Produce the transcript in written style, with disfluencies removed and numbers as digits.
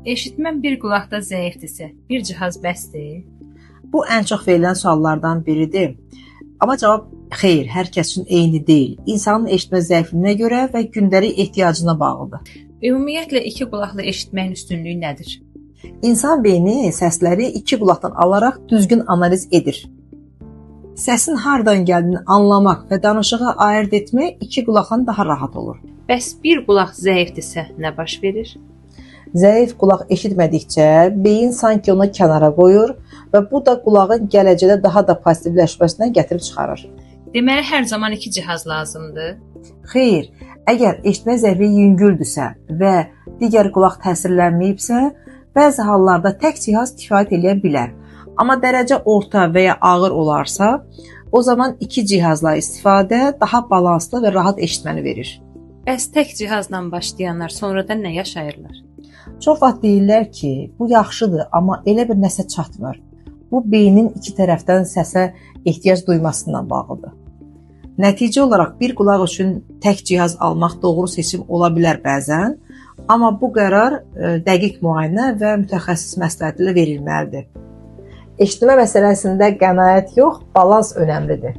Eşitməm bir qulaqda zəifdirsə, bir cihaz bəsdir? Bu ən çox verilən suallardan biridir. Amma cavab xeyr, hər kəs üçün eyni deyil. İnsanın eşitmə zəifliyinə görə və gündəlik ehtiyacına bağlıdır. Ümumiyyətlə iki qulaqla eşitməyin üstünlüyü nədir? İnsan beyni səsləri iki qulaqdan alaraq düzgün analiz edir. Səsin hardan gəldiyini anlamaq və danışığı ayırd etmək iki qulaqdan daha rahat olur. Bəs bir qulaq zəifdirsə nə baş verir? Zəif qulaq eşitmədikcə beyin sanki onu kənara qoyur və bu da qulağın gələcəkdə daha da passivləşməsinə gətirib çıxarır. Deməli hər zaman iki cihaz lazımdır. Xeyr, əgər eşitmə zəifliyi yüngüldürsə və digər qulaq təsirlənməyibsə, bəzi hallarda tək cihaz kifayət edə bilər. Amma dərəcə orta və ya ağır olarsa, o zaman iki cihazla istifadə daha balanslı və rahat eşitməni verir. Bəs tək cihazla başlayanlar sonradan nə yaşayırlar? Çox vaxt deyirlər ki, bu yaxşıdır, amma elə bir nəsə çatmır. Bu beynin iki tərəfdən səsə ehtiyac duymasından bağlıdır. Nəticə olaraq bir qulaq üçün tək cihaz almaq doğru seçim ola bilər bəzən, amma bu qərar dəqiq müayinə və mütəxəssis məsləhəti ilə verilməlidir. Eşitmə məsələsində qənaət yox, balans önəmlidir.